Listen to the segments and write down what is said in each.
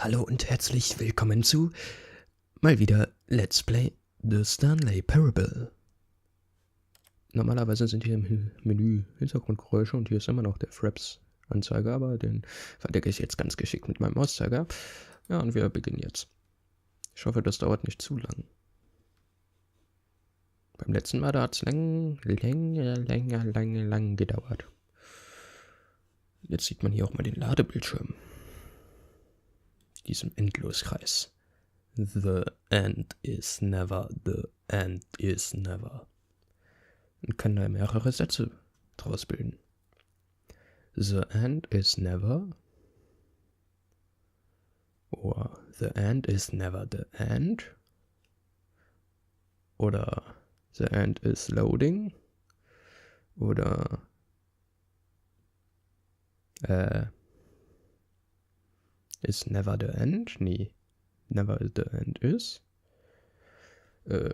Hallo und herzlich willkommen zu mal wieder Let's Play The Stanley Parable. Normalerweise sind hier im Menü Hintergrundgeräusche und hier ist immer noch der Fraps-Anzeiger, aber den verdecke ich jetzt ganz geschickt mit meinem Auszeiger. Ja, und wir beginnen jetzt. Ich hoffe, das dauert nicht zu lang. Beim letzten Mal, da hat es lang gedauert. Jetzt sieht man hier auch mal den Ladebildschirm. Diesem Endloskreis. The end is never, the end is never. Und kann da mehrere Sätze draus bilden. The end is never. Oder the end is never the end. Oder the end is loading. Oder is never the end? Nee. Never the end is. Ja,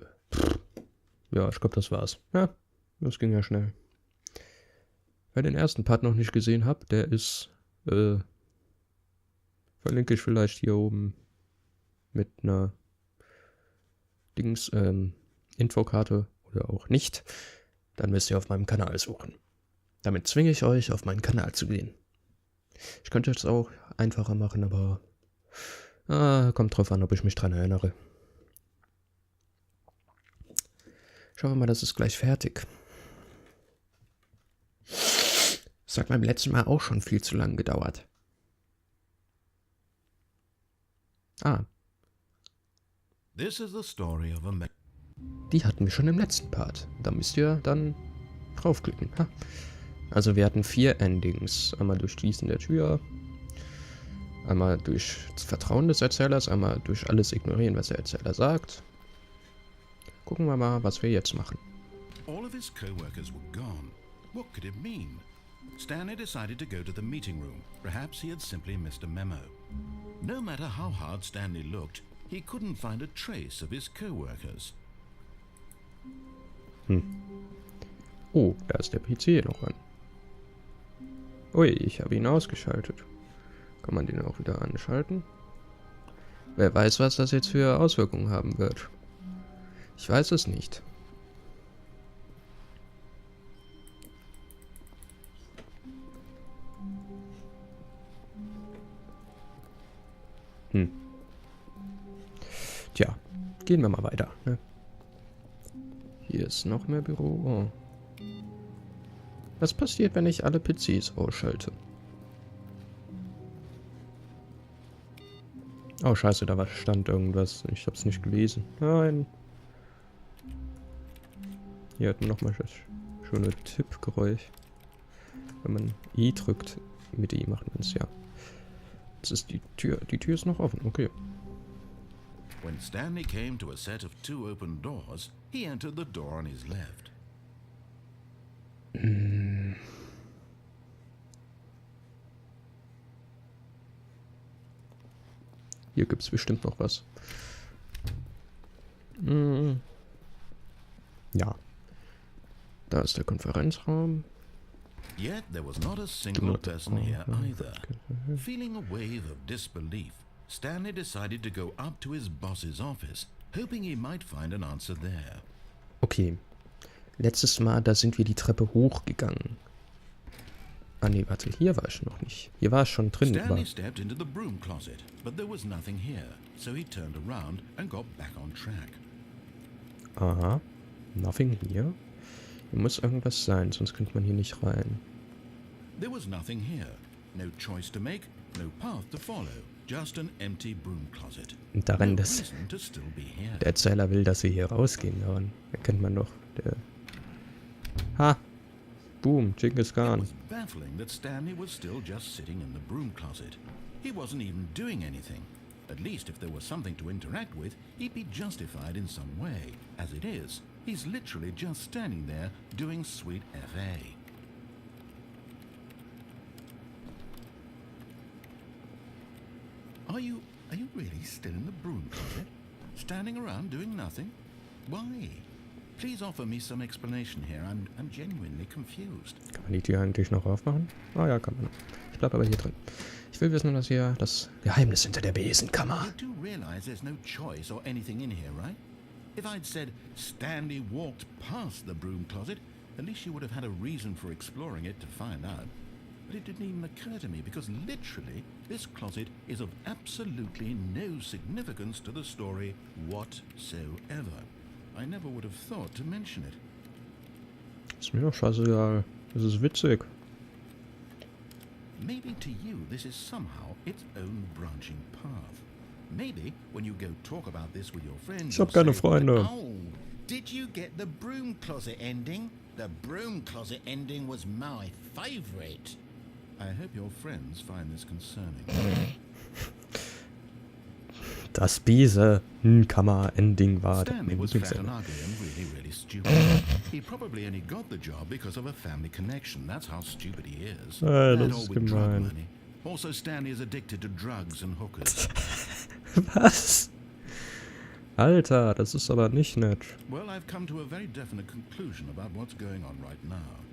ich glaube, das war's. Ja, das ging ja schnell. Wer den ersten Part noch nicht gesehen hat, der ist, verlinke ich vielleicht hier oben mit einer Infokarte oder auch nicht. Dann müsst ihr auf meinem Kanal suchen. Damit zwinge ich euch, auf meinen Kanal zu gehen. Ich könnte es auch einfacher machen, aber kommt drauf an, ob ich mich dran erinnere. Ich hoffe mal, das ist gleich fertig. Das hat beim letzten Mal auch schon viel zu lang gedauert. This is the story of a Die hatten wir schon im letzten Part. Da müsst ihr dann draufklicken. Ha. Also wir hatten 4 Endings. Einmal durch Schließen der Tür, einmal durch das Vertrauen des Erzählers, einmal durch alles ignorieren, was der Erzähler sagt. Gucken wir mal, was wir jetzt machen. All of his co-workers were gone. What could it mean? Stanley decided to go to the meeting room. Perhaps he had simply missed a memo. No matter how hard Stanley looked, he couldn't find a trace of his co-workers. Oh, da ist der PC noch an. Ui, ich habe ihn ausgeschaltet. Kann man den auch wieder anschalten? Wer weiß, was das jetzt für Auswirkungen haben wird. Ich weiß es nicht. Tja, gehen wir mal weiter, ne? Hier ist noch mehr Büro. Oh. Was passiert, wenn ich alle PCs ausschalte? Oh, scheiße, da stand irgendwas. Ich hab's nicht gelesen. Nein. Hier hat man nochmal das schöne Tippgeräusch. Wenn man I drückt, mit I macht man es, ja. Jetzt ist die Tür. Die Tür ist noch offen, okay. When Stanley came to a set of 2 open doors, he entered the door on his left. Hier gibt's bestimmt noch was. Ja. Da ist der Konferenzraum. Yet there was not a single person here either. Feeling a wave of disbelief, Stanley decided to go up to his boss's office, hoping he might find an answer there. Okay. Letztes Mal, da sind wir die Treppe hochgegangen. Ah nee, warte, hier war ich noch nicht. Hier war ich schon drin. Stanley stepped into the broom closet, but there was nothing here, so he turned around and got back on track. Aha. Nothing here. Hier muss irgendwas sein, sonst könnte man hier nicht rein. There was nothing here. No choice to make, no path to follow. Just an empty broom closet. Und daran, No dass reason to still be here. der Erzähler will, dass wir hier rausgehen, daran erkennt man doch. Ha! Boom, Genghis It Khan. was baffling that Stanley was still just sitting in the broom closet. He wasn't even doing anything. At least if there was something to interact with, he'd be justified in some way. As it is, he's literally just standing there doing sweet FA. Are you really still in the broom closet? Standing around doing nothing? Why? Please offer me some explanation here. I'm genuinely confused. Kann man die Tür eigentlich noch aufmachen? Ah ja, kann man. Ich bleib aber hier drin. Ich will wissen, was hier das Geheimnis hinter der Besenkammer. You do realize there's no choice or anything in here, right? If I'd said Stanley walked past the broom closet, at least you would have had a reason for exploring it to find out. But it didn't even occur to me because literally this closet is of absolutely no significance to the story whatsoever. I never would have thought to mention it. Ist mir doch scheißegal. Das ist witzig. Maybe to you this is somehow its own branching path. Maybe when you go talk about this with your friends, Ich hab keine Freunde. Oh, did you get the broom closet ending? The broom closet ending was my favorite. I hope your friends find this concerning. Das Besenkammer-Ending war Stanley was fat and ugly and really, really stupid. He probably only got the job because of a family connection. That's how stupid he is. Das That ist all with drug gemein. money. Also, Stanley is addicted to drugs and hookers. Was? Alter, das ist aber nicht nett. Well, I've come to a very definite conclusion about what's going on right now.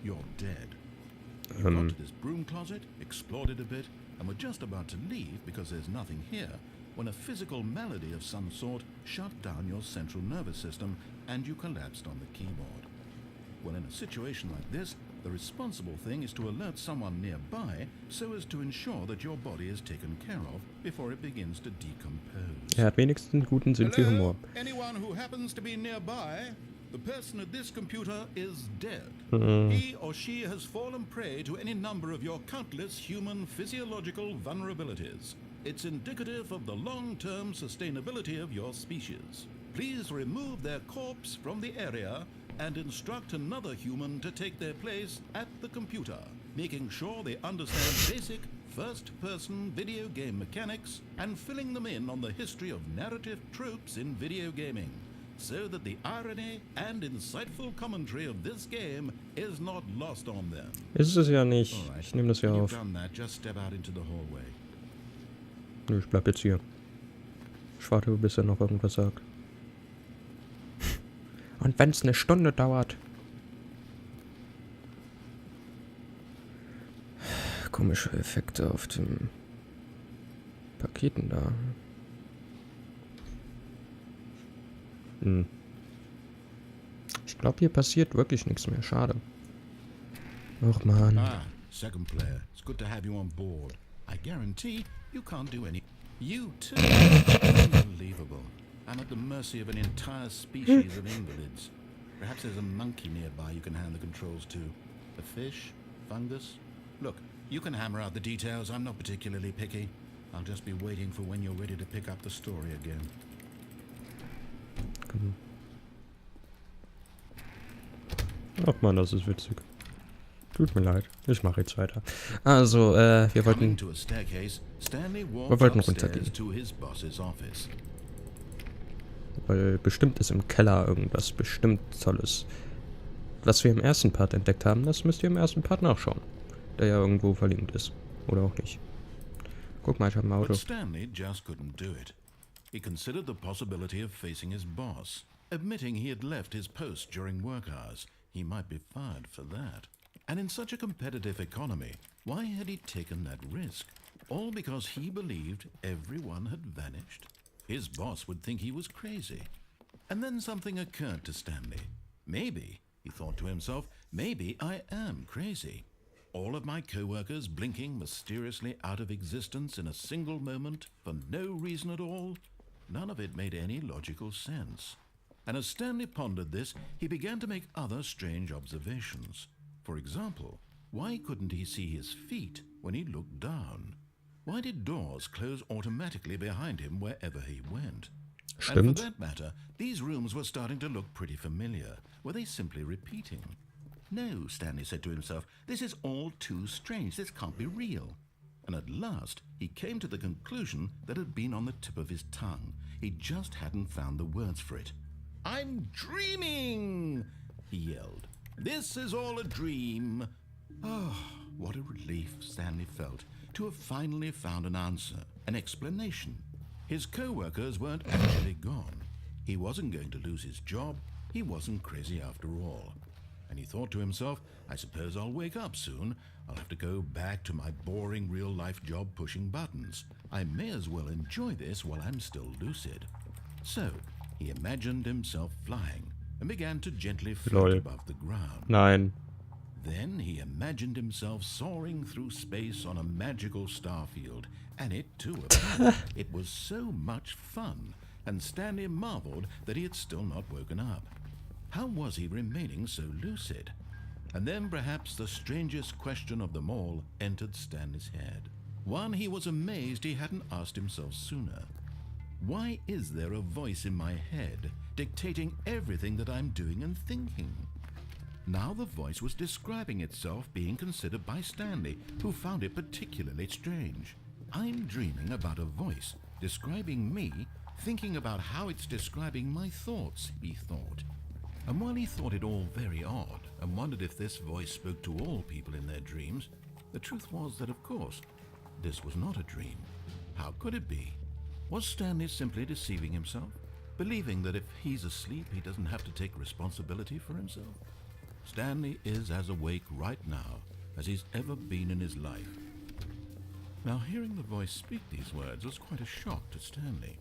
You're dead. You got to this broom closet, explored it a bit, and were just about to leave because there's nothing here, when a physical malady of some sort shut down your central nervous system and you collapsed on the keyboard. Well, in a situation like this, the responsible thing is to alert someone nearby so as to ensure that your body is taken care of before it begins to decompose. Hat wenigstens einen guten Sinn für Humor. Anyone who happens to be nearby, the person at this computer is dead. He or she has fallen prey to any number of your countless human physiological vulnerabilities. It's indicative of the long-term sustainability of your species. Please remove their corpse from the area and instruct another human to take their place at the computer, making sure they understand basic first-person video game mechanics and filling them in on the history of narrative tropes in video gaming, so that the irony and insightful commentary of this game is not lost on them. Ist es ja nicht. All right. Ich nehme das ja When auf. you've done that, just step out into the hallway. Nö, ich bleib jetzt hier. Ich warte, bis er noch irgendwas sagt. Und wenn es eine Stunde dauert. Komische Effekte auf den Paketen da. Ich glaube, hier passiert wirklich nichts mehr. Schade. Och man. Ah, second player. It's good to have you on board. I guarantee you can't do any. You too. Unbelievable. I'm at the mercy of an entire species of invalids. Perhaps there's a monkey nearby you can hand the controls to. A fish? Fungus? Look, you can hammer out the details. I'm not particularly picky. I'll just be waiting for when you're ready to pick up the story again. Ach man, das ist witzig. Tut mir leid, ich mache jetzt weiter. Also, wir wollten runtergehen. Weil bestimmt ist im Keller irgendwas bestimmt Tolles. Was wir im ersten Part entdeckt haben, das müsst ihr im ersten Part nachschauen. Der ja irgendwo verlinkt ist. Oder auch nicht. Guck mal, ich habe ein Auto. But Stanley just couldn't do it. He considered the possibility of facing his boss, admitting he had left his post during work hours. He might be fired for that. And in such a competitive economy, why had he taken that risk? All because he believed everyone had vanished? His boss would think he was crazy. And then something occurred to Stanley. Maybe, he thought to himself, maybe I am crazy. All of my co-workers blinking mysteriously out of existence in a single moment for no reason at all? None of it made any logical sense. And as Stanley pondered this, he began to make other strange observations. For example, why couldn't he see his feet when he looked down? Why did doors close automatically behind him wherever he went? Stimmt. And for that matter, these rooms were starting to look pretty familiar. Were they simply repeating? No, Stanley said to himself, this is all too strange. This can't be real. And at last, he came to the conclusion that had been on the tip of his tongue. He just hadn't found the words for it. I'm dreaming, he yelled. This is all a dream. Oh, what a relief Stanley felt to have finally found an answer, an explanation. His co-workers weren't actually gone. He wasn't going to lose his job. He wasn't crazy after all. and he thought to himself, I suppose I'll wake up soon. I'll have to go back to my boring real-life job pushing buttons. I may as well enjoy this while I'm still lucid. So, he imagined himself flying and began to gently float above the ground. Nein. Then he imagined himself soaring through space on a magical starfield, and it too appeared. It was so much fun, and Stanley marveled that he had still not woken up. How was he remaining so lucid? And then perhaps the strangest question of them all entered Stanley's head. One he was amazed he hadn't asked himself sooner. Why is there a voice in my head dictating everything that I'm doing and thinking? Now the voice was describing itself being considered by Stanley, who found it particularly strange. I'm dreaming about a voice describing me, thinking about how it's describing my thoughts, he thought. And while he thought it all very odd and wondered if this voice spoke to all people in their dreams, the truth was that, of course, this was not a dream. How could it be? Was Stanley simply deceiving himself, believing that if he's asleep he doesn't have to take responsibility for himself? Stanley is as awake right now as he's ever been in his life. Now, hearing the voice speak these words was quite a shock to Stanley.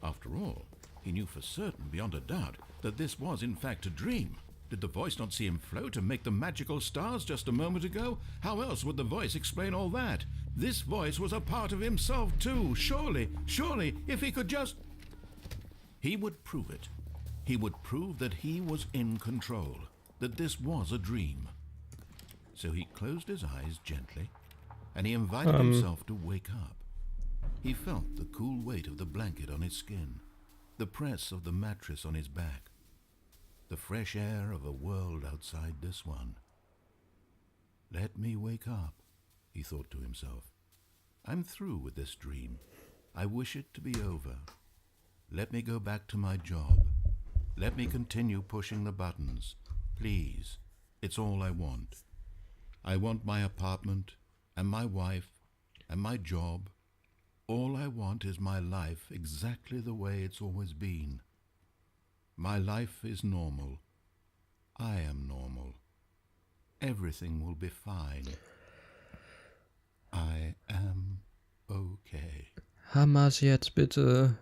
After all, he knew for certain, beyond a doubt, that this was in fact a dream. Did the voice not see him float and make the magical stars just a moment ago? How else would the voice explain all that? This voice was a part of himself too. Surely, if he could just... He would prove it. He would prove that he was in control, that this was a dream. So he closed his eyes gently, and he invited himself to wake up. He felt the cool weight of the blanket on his skin, the press of the mattress on his back, the fresh air of a world outside this one. Let me wake up, he thought to himself. I'm through with this dream. I wish it to be over. Let me go back to my job. Let me continue pushing the buttons. Please, it's all I want. I want my apartment, and my wife, and my job. All I want is my life exactly the way it's always been. My life is normal. I am normal. Everything will be fine. I am okay. Hammer's jetzt bitte.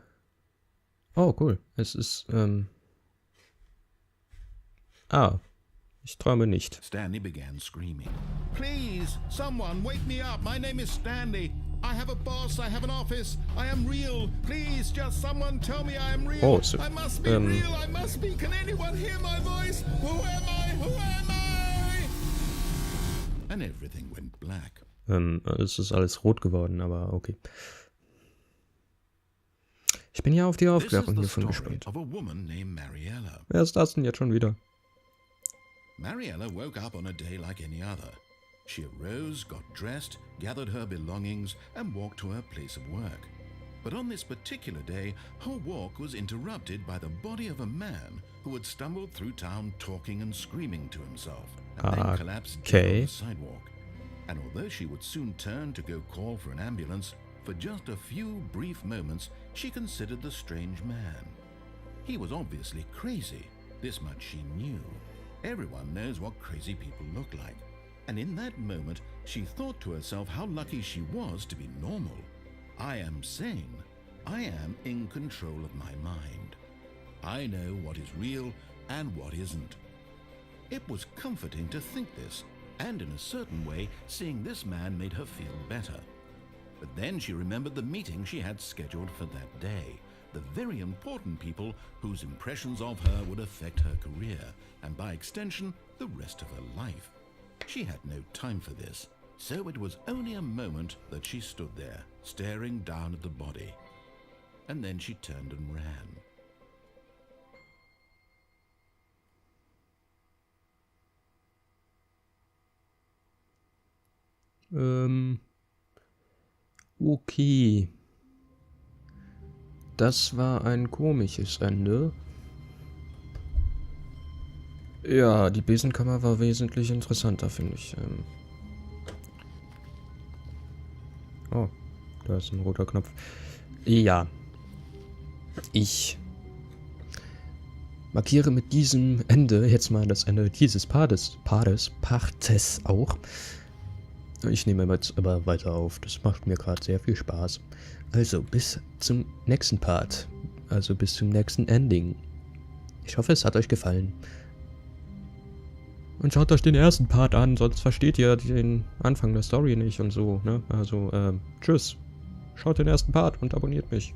Oh, cool. Es ist, ich träume nicht. Stanley began screaming. Please, someone, wake me up. My name is Stanley. I have a boss. I have an office. I am real. Please, just someone tell me I am real. Oh, so, I must be real. I must be. Can anyone hear my voice? Who am I? Who am I? And everything went black. Es ist alles rot geworden, aber okay. Ich bin ja auf die Aufklärung hiervon gespannt. Wer ist das denn jetzt schon wieder? Mariella woke up on a day like any other. She arose, got dressed, gathered her belongings, and walked to her place of work. But on this particular day, her walk was interrupted by the body of a man who had stumbled through town talking and screaming to himself, and then collapsed dead on the sidewalk. And although she would soon turn to go call for an ambulance, for just a few brief moments she considered the strange man. He was obviously crazy, this much she knew. Everyone knows what crazy people look like. And in that moment, she thought to herself how lucky she was to be normal. I am sane. I am in control of my mind. I know what is real and what isn't. It was comforting to think this, and in a certain way, seeing this man made her feel better. But then she remembered the meeting she had scheduled for that day, the very important people whose impressions of her would affect her career, and by extension, the rest of her life. She had no time for this, so it was only a moment that she stood there, staring down at the body. And then she turned and ran. Okay. Das war ein komisches Ende. Ja, die Besenkammer war wesentlich interessanter, finde ich. Oh, da ist ein roter Knopf. Ja. markiere mit diesem Ende jetzt mal das Ende dieses Partes auch. Ich nehme jetzt aber weiter auf. Das macht mir gerade sehr viel Spaß. Also bis zum nächsten Part. Also bis zum nächsten Ending. Ich hoffe, es hat euch gefallen. Und schaut euch den ersten Part an, sonst versteht ihr den Anfang der Story nicht und so, ne? Also, tschüss. Schaut den ersten Part und abonniert mich.